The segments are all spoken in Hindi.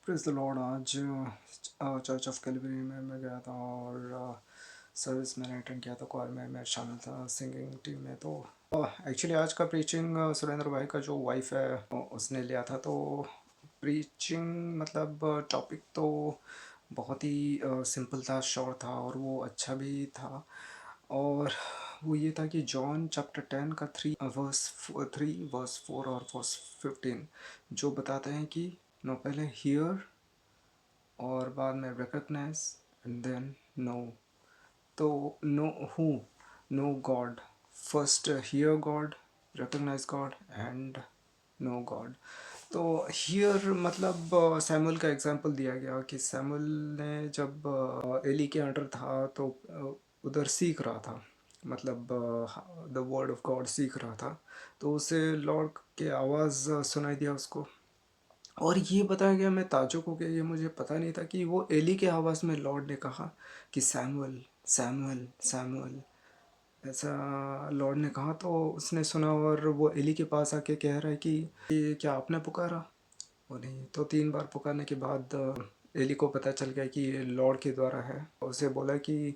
Praise the Lord. आज चर्च ऑफ कैलवरी में मैं गया था और सर्विस मैंने अटेंड किया था। क्वायर में मैं शामिल था, सिंगिंग टीम में। तो एक्चुअली आज का प्रीचिंग सुरेंद्र भाई का जो वाइफ है उसने लिया था। तो प्रीचिंग मतलब टॉपिक तो बहुत ही सिंपल था, शॉर्ट था और वो अच्छा भी था। और वो ये था कि जॉन चैप्टर 10 का 3 वर्स 4 और वर्स 15 जो बताते हैं कि नो पहले हियर और बाद में रिकग्नाइज एंड देन नो। तो know who, know God, first hear God, recognise God and know God. तो हियर मतलब सैमुअल का एग्जांपल दिया गया कि सैमुअल ने जब एली के अंडर था तो उधर सीख रहा था, मतलब द वर्ड ऑफ गॉड सीख रहा था। तो उसे लॉर्ड के आवाज़ सुनाई दिया उसको। और ये बताया गया, मैं ताज्जुब हो गया, ये मुझे पता नहीं था कि वो एली के आवाज़ में लॉर्ड ने कहा कि सैमुअल सैमुअल सैमुअल, ऐसा लॉर्ड ने कहा। तो उसने सुना और वो एली के पास आके कह रहा है कि ये क्या आपने पुकारा? वो नहीं। तो 3 बार पुकारने के बाद एली को पता चल गया कि ये लॉर्ड के द्वारा है। उसे बोला कि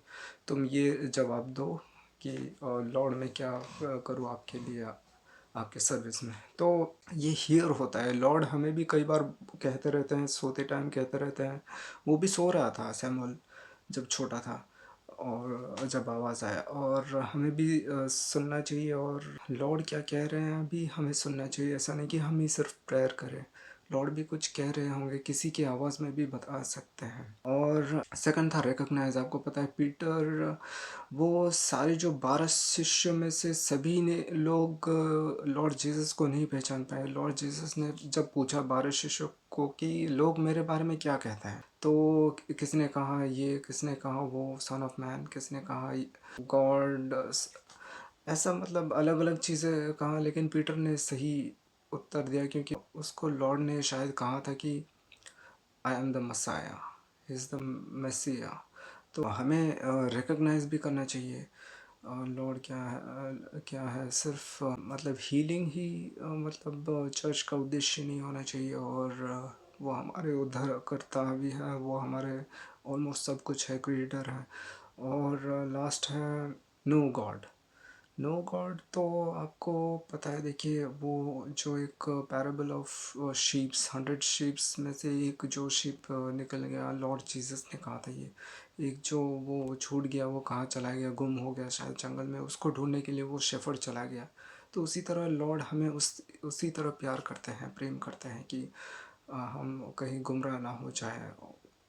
तुम ये जवाब दो कि लॉर्ड मैं क्या करूँ आपके लिए, आपके सर्विस में। तो ये हियर होता है। लॉर्ड हमें भी कई बार कहते रहते हैं, सोते टाइम कहते रहते हैं। वो भी सो रहा था सैमुअल जब छोटा था, और जब आवाज़ आया, और हमें भी सुनना चाहिए। और लॉर्ड क्या कह रहे हैं अभी हमें सुनना चाहिए। ऐसा नहीं कि हम ही सिर्फ प्रेयर करें, लॉर्ड भी कुछ कह रहे होंगे, किसी की आवाज़ में भी बता सकते हैं। और सेकंड था रिकग्नाइज। आपको पता है पीटर, वो सारे जो 12 शिष्य में से सभी ने लोग लॉर्ड जीसस को नहीं पहचान पाए। लॉर्ड जीसस ने जब पूछा 12 शिष्यों को कि लोग मेरे बारे में क्या कहते हैं, तो किसने कहा ये, किसने कहा वो सन ऑफ मैन, किसने कहा गॉड, ऐसा मतलब अलग अलग चीज़ें कहा। लेकिन पीटर ने सही उत्तर दिया, क्योंकि उसको लॉर्ड ने शायद कहा था कि I am the Messiah, is the Messiah. तो हमें रिकग्नाइज भी करना चाहिए लॉर्ड क्या है। क्या है सिर्फ मतलब हीलिंग ही मतलब चर्च का उद्देश्य नहीं होना चाहिए। और वो हमारे उद्धारकर्ता भी है, वो हमारे ऑलमोस्ट सब कुछ है, क्रिएटर है। और लास्ट है नो गॉड। नो गॉड तो आपको पता है, देखिए वो जो एक पैराबल ऑफ शीप्स, 100 शीप्स में से एक जो शीप निकल गया, लॉर्ड जीसस ने कहा था ये एक जो वो छूट गया, वो कहाँ चला गया, गुम हो गया शायद जंगल में, उसको ढूंढने के लिए वो शेफर्ड चला गया। तो उसी तरह लॉर्ड हमें उसी तरह प्यार करते हैं, प्रेम करते हैं कि हम कहीं गुमराह ना हो जाए।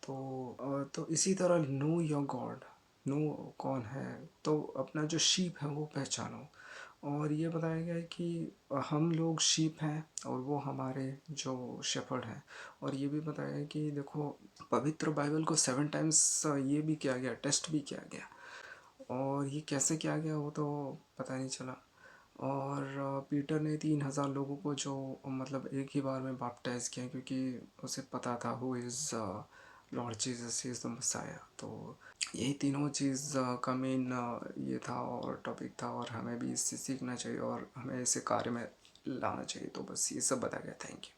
तो इसी तरह नो योर गॉड, नो कौन है, तो अपना जो शीप है वो पहचानो। और ये बताया गया है कि हम लोग शीप हैं और वो हमारे जो शेफर्ड हैं। और ये भी बताया है कि देखो पवित्र बाइबल को 7 टाइम्स ये भी किया गया, टेस्ट भी किया गया। और ये कैसे किया गया वो तो पता नहीं चला। और पीटर ने 3,000 लोगों को जो मतलब एक ही बार में बैप्टाइज किया, क्योंकि उसे पता था who is Lord Jesus is the Messiah. तो यही तीनों चीज़ का मेन ये था और टॉपिक था, और हमें भी इससे सीखना चाहिए और हमें इसे कार्य में लाना चाहिए। तो बस ये सब बताया गया। Thank you.